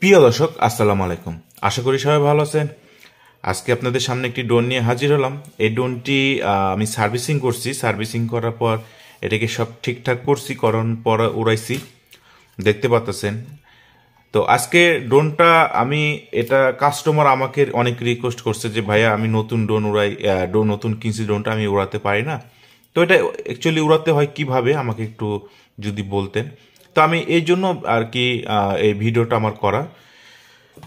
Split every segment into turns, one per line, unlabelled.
প্রিয় দর্শক আসসালামু আলাইকুম। আশা করি সবাই ভালো আছেন। আজকে আপনাদের সামনে একটি ড্রোন নিয়ে হাজির হলাম। এই ড্রোনটি আমি সার্ভিসিং করছি। সার্ভিসিং করার পর এটাকে সব ঠিকঠাক করছি, করার পর উড়াইছি, দেখতে পাচ্ছেন। তো আজকে ড্রোনটা এটা কাস্টমার আমাকে অনেক রিকোয়েস্ট করছে যে ভাইয়া আমি নতুন ড্রোন উড়াই, নতুন কিনছি, ড্রোনটা আমি উড়াতে পারি না। তো এটা অ্যাকচুয়ালি উড়াতে হয় কিভাবে আমাকে একটু যদি বলতেন। তো আমি এই জন্য আর কি এই ভিডিওটা আমার করা।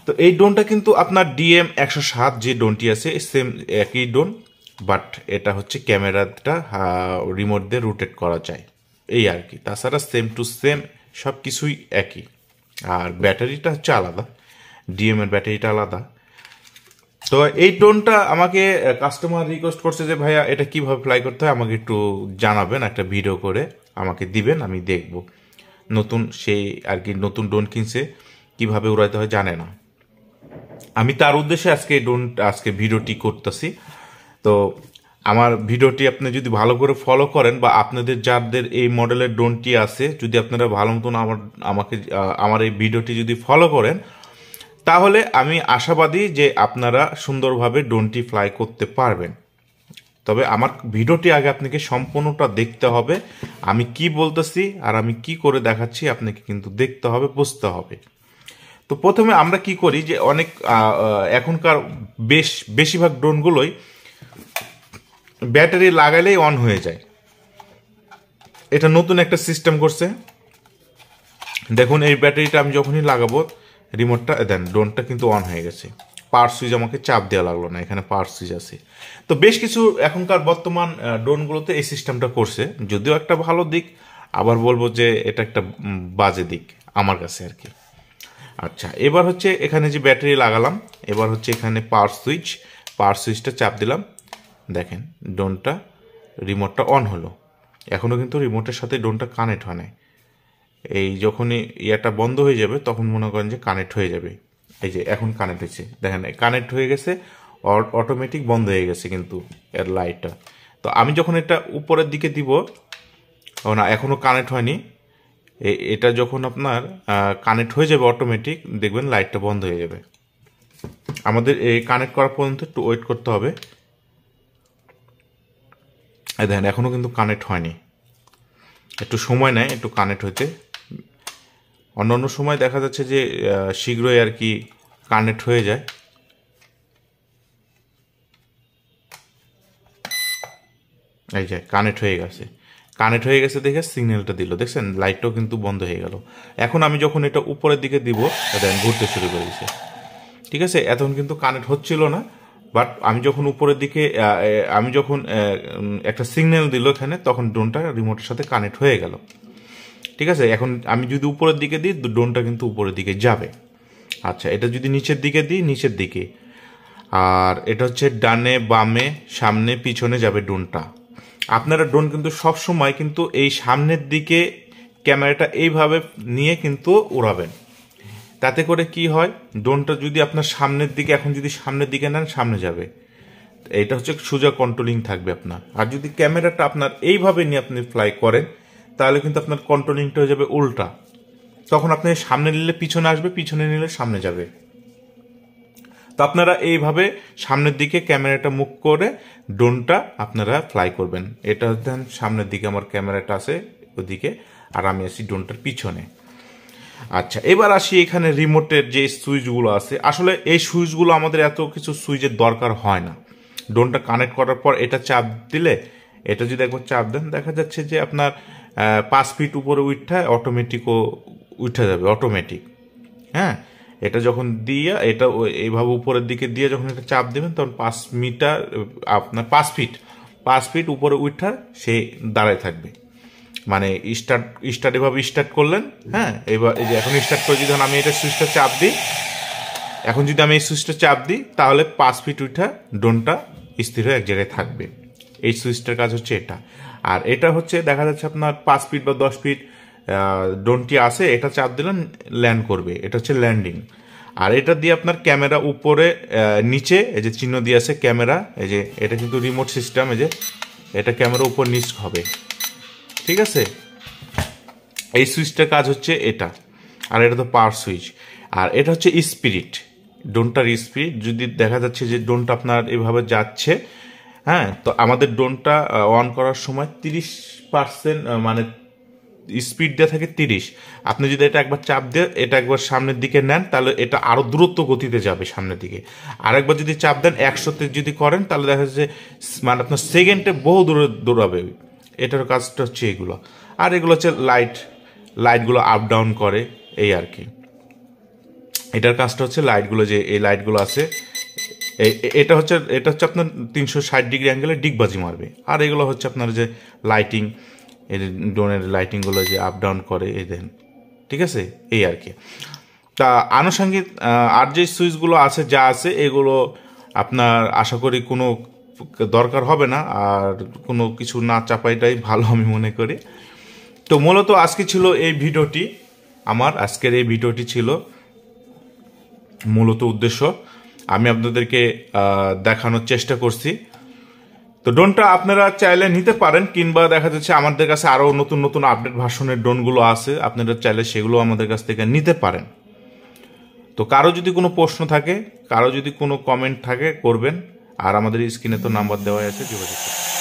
তো এই ড্রোনটা কিন্তু আপনার DM-107 যে ড্রোনটি আছে সেম একই ড্রোন, বাট এটা হচ্ছে ক্যামেরাটা রিমোট দিয়ে রোটেট করা যায় এই আর কি। তাছাড়া সেম টু সেম সব কিছুই একই। আর ব্যাটারিটা হচ্ছে আলাদা, এর ব্যাটারিটা আলাদা। তো এই ড্রোনটা আমাকে কাস্টমার রিকোয়েস্ট করছে যে ভাইয়া এটা কিভাবে ফ্লাই করতে হয় আমাকে একটু জানাবেন, একটা ভিডিও করে আমাকে দিবেন, আমি দেখব। নতুন সেই আর কি নতুন ড্রোন কিনছে, কিভাবে উড়াইতে হয় জানে না। আমি তার উদ্দেশ্যে আজকে ভিডিওটি করতেছি। তো আমার ভিডিওটি আপনি যদি ভালো করে ফলো করেন, বা আপনাদের যাদের এই মডেলের ড্রোনটি আছে যদি আপনারা ভালো মতন আমার এই ভিডিওটি যদি ফলো করেন, তাহলে আমি আশাবাদী যে আপনারা সুন্দরভাবে ড্রোনটি ফ্লাই করতে পারবেন। তবে আমার ভিডিওটি আগে আপনাকে সম্পূর্ণটা দেখতে হবে। আমি কি বলতেছি আর আমি কি করে দেখাচ্ছি আপনাকে কিন্তু দেখতে হবে, বুঝতে হবে। তো প্রথমে আমরা কি করি যে অনেক এখনকার বেশিরভাগ ড্রোনগুলোই ব্যাটারি লাগাইলেই অন হয়ে যায়। এটা নতুন একটা সিস্টেম করছে। দেখুন এই ব্যাটারিটা আমি যখনই লাগাবো রিমোটটা দেন, ড্রোনটা কিন্তু অন হয়ে গেছে। পাওয়ার সুইচ আমাকে চাপ দেওয়া লাগলো না, এখানে পাওয়ার সুইচ আছে। তো বেশ কিছু এখনকার বর্তমান ড্রোনগুলোতে এই সিস্টেমটা করছে, যদিও একটা ভালো দিক, আবার বলবো যে এটা একটা বাজে দিক আমার কাছে আর কি। আচ্ছা, এবার হচ্ছে এখানে যে ব্যাটারি লাগালাম, এবার হচ্ছে এখানে পাওয়ার সুইচটা চাপ দিলাম। দেখেন ড্রোনটা রিমোটটা অন হলো। এখনও কিন্তু রিমোটের সাথে ড্রোনটা কানেক্ট হয় নাই। এই যখনই ইয়াটা বন্ধ হয়ে যাবে তখন মনে করেন যে কানেক্ট হয়ে যাবে। এই যে এখন কানেক্ট হয়েছে, দেখেন কানেক্ট হয়ে গেছে, অটোমেটিক বন্ধ হয়ে গেছে কিন্তু এর লাইটটা। তো আমি যখন এটা উপরের দিকে দিব, না এখনও কানেক্ট হয়নি, এটা যখন আপনার কানেক্ট হয়ে যাবে অটোমেটিক দেখবেন লাইটটা বন্ধ হয়ে যাবে। আমাদের এই কানেক্ট করা পর্যন্ত একটু ওয়েট করতে হবে। দেখেন এখনও কিন্তু কানেক্ট হয়নি, একটু সময় নেয় একটু কানেক্ট হইতে। অন্যান্য সময় দেখা যাচ্ছে যে শীঘ্রই আর কি কানেক্ট হয়ে যায়। এই যে কানেক্ট হয়ে গেছে দেখে সিগন্যালটা দিল, দেখছেন লাইটটাও কিন্তু বন্ধ হয়ে গেল। এখন আমি যখন এটা উপরের দিকে দিব দেখেন ঘুরতে শুরু করে দিয়েছে। ঠিক আছে, এখন কিন্তু কানেক্ট হচ্ছিল না, বাট আমি যখন উপরের দিকে একটা সিগন্যাল দিল এখানে, তখন ড্রোনটা রিমোটের সাথে কানেক্ট হয়ে গেল। ঠিক আছে, এখন আমি যদি উপরের দিকে দিই ড্রোনটা কিন্তু উপরের দিকে যাবে। আচ্ছা, এটা যদি নিচের দিকে দিই নিচের দিকে, আর এটা হচ্ছে ডানে বামে সামনে পিছনে যাবে ড্রোনটা। আপনারা ড্রোন কিন্তু সব সময় কিন্তু এই সামনের দিকে ক্যামেরাটা এইভাবে নিয়ে কিন্তু উড়াবেন। তাতে করে কি হয়, ড্রোনটা যদি আপনার সামনের দিকে, এখন যদি সামনের দিকে নেন সামনে যাবে, এটা হচ্ছে সোজা কন্ট্রোলিং থাকবে আপনার। আর যদি ক্যামেরাটা আপনার এইভাবে নিয়ে আপনি ফ্লাই করেন তাহলে কিন্তু আপনার কন্ট্রোলিংটা হয়ে যাবে উল্টা। তখন আপনি সামনে নিলে পিছনে আসবে, পিছনে নিলে সামনে যাবে। তো আপনারা এইভাবে সামনের দিকে ক্যামেরাটা মুভ করে ড্রোনটা আপনারা ফ্লাই করবেন। এটা হচ্ছে সামনের দিকে আমার ক্যামেরাটা আছে ওদিকে, আর আমি আছি ড্রোনটার পিছনে। আচ্ছা, এবার আসি এখানে রিমোটের যে সুইচগুলো আছে। আসলে এই সুইচগুলো আমাদের এত কিছু সুইচের দরকার হয় না। ড্রোনটা কানেক্ট করার পর এটা চাপ দিলে, এটা যদি একবার চাপ দেন দেখা যাচ্ছে যে আপনার 5 ফিট উপরে উঠে যাবে অটোমেটিক। হ্যাঁ, এটা যখন দিয়ে এটা এইভাবে উপরের দিকে দিয়ে যখন এটা চাপ দেবেন তখন 5 মিটার আপনার 5 ফিট উপরে উঠা সে দাঁড়ায় থাকবে। মানে এভাবে স্টার্ট করলেন। হ্যাঁ, এবার এই যে এখন স্টার্ট করে যদি আমি এটা সুইচটা চাপ দিই, এখন যদি আমি এই সুইচটা চাপ দিই তাহলে 5 ফিট উঠা ড্রোনটা স্থির হয়ে এক জায়গায় থাকবে। এই সুইচটার কাজ হচ্ছে এটা। আর এটা হচ্ছে দেখা যাচ্ছে আপনার 5 ফিট বা 10 ফিট ড্রোনটি আছে, এটা চাপ দিলেন ল্যান্ড করবে, এটা হচ্ছে ল্যান্ডিং। আর এটা দিয়ে আপনার ক্যামেরা উপরে নিচে এই যে চিহ্ন দিয়ে আছে ক্যামেরা, এই যে এটা কিন্তু রিমোট সিস্টেম, এই যে এটা ক্যামেরা উপর নিচ হবে। ঠিক আছে, এই সুইচটার কাজ হচ্ছে এটা। আর এটা তো পাওয়ার সুইচ। আর এটা হচ্ছে স্পিরিট, ড্রোনটার স্পিরিট। যদি দেখা যাচ্ছে যে ড্রোনটা আপনার এভাবে যাচ্ছে, হ্যাঁ, তো আমাদের ড্রোনটা অন করার সময় 30% মানে স্পিড দেওয়া থাকে 30। আপনি যদি এটা একবার চাপ দিয়ে এটা একবার সামনের দিকে নেন, তাহলে এটা আরও দূরত্ব গতিতে যাবে সামনের দিকে। আরেকবার যদি চাপ দেন 100-তে যদি করেন, তাহলে দেখা যাচ্ছে মানে আপনার সেকেন্ডে বহু দূরে দৌড়াবে। এটার কাজটা হচ্ছে এগুলো। আর এগুলো হচ্ছে লাইটগুলো আপ ডাউন করে, এই আর কি। এটার কাজটা হচ্ছে লাইটগুলো, যে এই লাইটগুলো আছে, এটা হচ্ছে আপনার 360 ডিগ্রি অ্যাঙ্গেলে ডিগবাজি মারবে। আর এগুলো হচ্ছে আপনার যে লাইটিং, এই ড্রোনের লাইটিংগুলো যে আপ ডাউন করে, এই দেন, ঠিক আছে, এই আর কি। তা আনুষঙ্গিক আর যে সুইচগুলো আছে, যা আছে, এগুলো আপনার আশা করি কোনো দরকার হবে না, আর কোনো কিছু না চাপাইটাই ভালো আমি মনে করি। তো মূলত আজকে ছিল এই ভিডিওটি, আমার আজকের এই ভিডিওটি ছিল মূলত উদ্দেশ্য, আমি আপনাদেরকে দেখানোর চেষ্টা করছি। তো ড্রোনটা আপনারা চাইলে নিতে পারেন, কিংবা দেখা যাচ্ছে আমাদের কাছে আরও নতুন নতুন আপডেট ভার্সনের ড্রোনগুলো আছে, আপনারা চাইলে সেগুলো আমাদের কাছ থেকে নিতে পারেন। তো কারো যদি কোনো প্রশ্ন থাকে, কারো যদি কোনো কমেন্ট থাকে, করবেন। আর আমাদের স্ক্রিনে তো নাম্বার দেওয়া আছে, যোগাযোগ করুন।